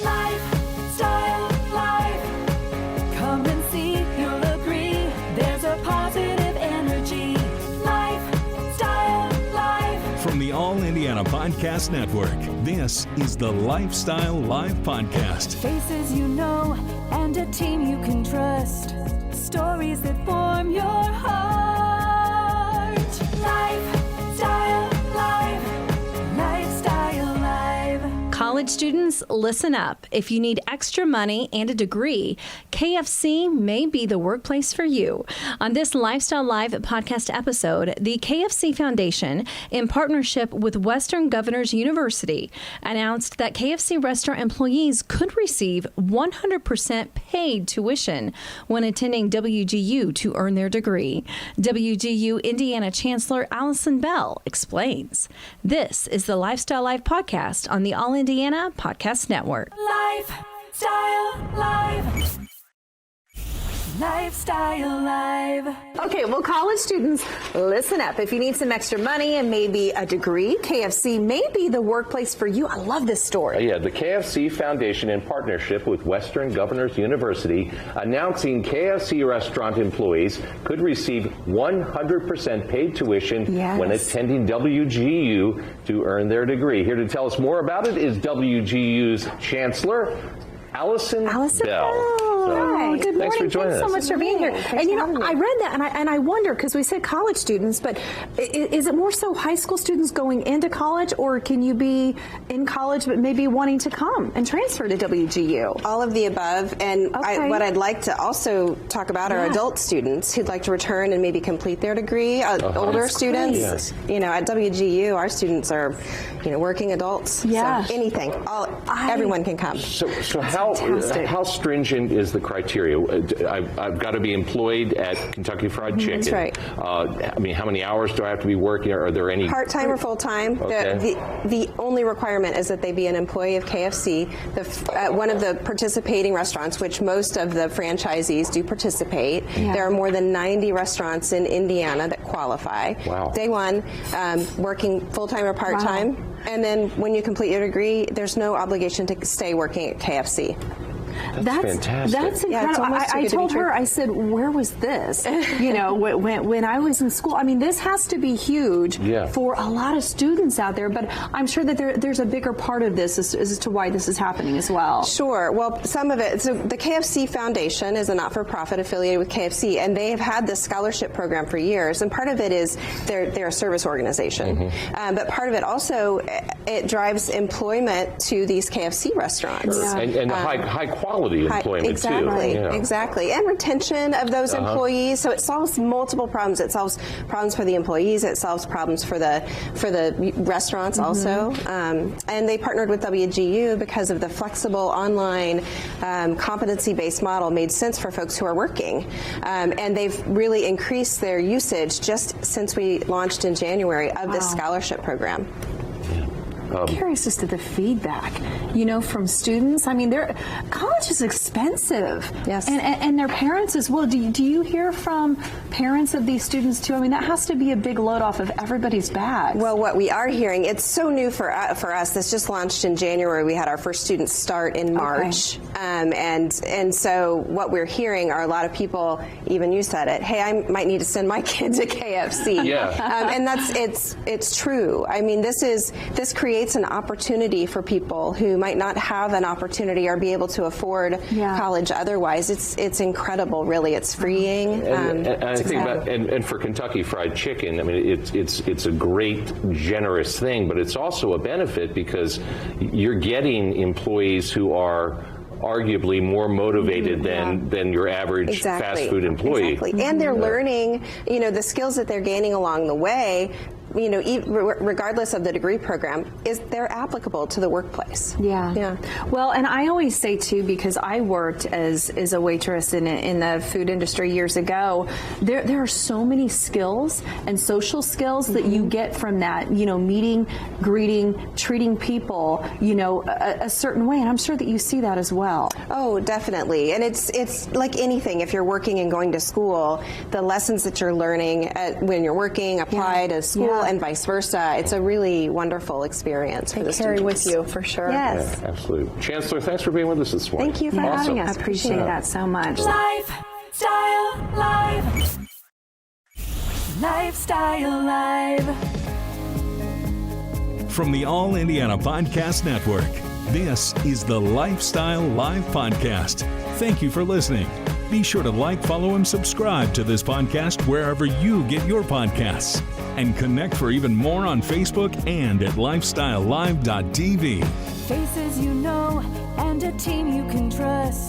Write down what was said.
Lifestyle Live. Come and see, you'll agree. There's a positive energy. Lifestyle Live. From the All Indiana Podcast Network, this is the Lifestyle Live Podcast. Faces you know and a team you can trust. Stories that form your heart. Lifestyle Live. Lifestyle Live. College students, listen up. If you need extra money and a degree, KFC may be the workplace for you. On this Lifestyle Live podcast episode, the KFC Foundation, in partnership with Western Governors University, announced that KFC restaurant employees could receive 100% paid tuition when attending WGU to earn their degree. WGU Indiana Chancellor Allison explains. This is the Lifestyle Live podcast on the All Indiana Podcast Network. Lifestyle Live. Lifestyle Live. Okay, well, college students, listen up. If you need some extra money and maybe a degree, KFC may be the workplace for you. I love this story. Yeah, the KFC Foundation, in partnership with Western Governors University, announcing KFC restaurant employees could receive 100% paid tuition when attending WGU to earn their degree. Here to tell us more about it is WGU's Chancellor, Allison Bell. Hi. Good morning. Thanks for joining us. Thanks so much for being here. And you know, I read that and I wonder, because we said college students, but is it more so high school students going into college, or can you be in college but maybe wanting to come and transfer to WGU? All of the above. And what I'd like to also talk about are adult students who'd like to return and maybe complete their degree. Older students. Yes. You know, at WGU, our students are, working adults. Yeah. So anything. Everyone can come. So how stringent is the criteria? I've got to be employed at Kentucky Fried Chicken. That's right. I mean, how many hours do I have to be working? Are there any part-time or full-time? Okay. The only requirement is that they be an employee of KFC, one of the participating restaurants, which most of the franchisees do participate. Yeah. There are more than 90 restaurants in Indiana that qualify. Wow. Day one, working full-time or part-time. Wow. And then when you complete your degree, there's no obligation to stay working at KFC. That's fantastic. That's incredible. I told her, I said, where was this? When I was in school. I mean, this has to be huge for a lot of students out there, but I'm sure that there's a bigger part of this as to why this is happening as well. Sure. Well, some of it, so the KFC Foundation is a not-for-profit affiliated with KFC, and they have had this scholarship program for years, and part of it is they're a service organization. But part of it also, it drives employment to these KFC restaurants. And high quality employment exactly, too. Exactly. And retention of those employees. So it solves multiple problems. It solves problems for the employees. It solves problems for the restaurants also. And they partnered with WGU because of the flexible online competency-based model made sense for folks who are working. And they've really increased their usage just since we launched in January of this scholarship program. Curious as to the feedback, from students. I mean, college is expensive. Yes. And their parents as well. Do you hear from parents of these students too? I mean, that has to be a big load off of everybody's bags. Well, what we are hearing, it's so new for us. This just launched in January. We had our first students start in March. And so what we're hearing are a lot of people, even you said it, hey, I might need to send my kid to KFC. Yeah. And it's true. I mean, this creates an opportunity for people who might not have an opportunity or be able to afford college otherwise. It's incredible, really. It's freeing. And I think and for Kentucky Fried Chicken, I mean, it's a great, generous thing, but it's also a benefit because you're getting employees who are arguably more motivated than your average fast food employee. Exactly. And they're learning, the skills that they're gaining along the way. Regardless of the degree program, they're applicable to the workplace. Yeah. Well, and I always say too, because I worked as a waitress in the food industry years ago, there are so many skills and social skills that you get from that, meeting, greeting, treating people, a certain way. And I'm sure that you see that as well. Oh, definitely. And it's like anything. If you're working and going to school, the lessons that you're learning when you're working apply to school and vice versa. It's a really wonderful experience for the carry students. with you for sure. Yes. Yeah, absolutely. Chancellor, thanks for being with us this morning. Thank you for Awesome. having us. I appreciate that so much. Lifestyle Live. Lifestyle Live. From the All Indiana Podcast Network, this is the Lifestyle Live Podcast. Thank you for listening. Be sure to like, follow, and subscribe to this podcast wherever you get your podcasts. And connect for even more on Facebook and at lifestylelive.tv. Faces you know and a team you can trust.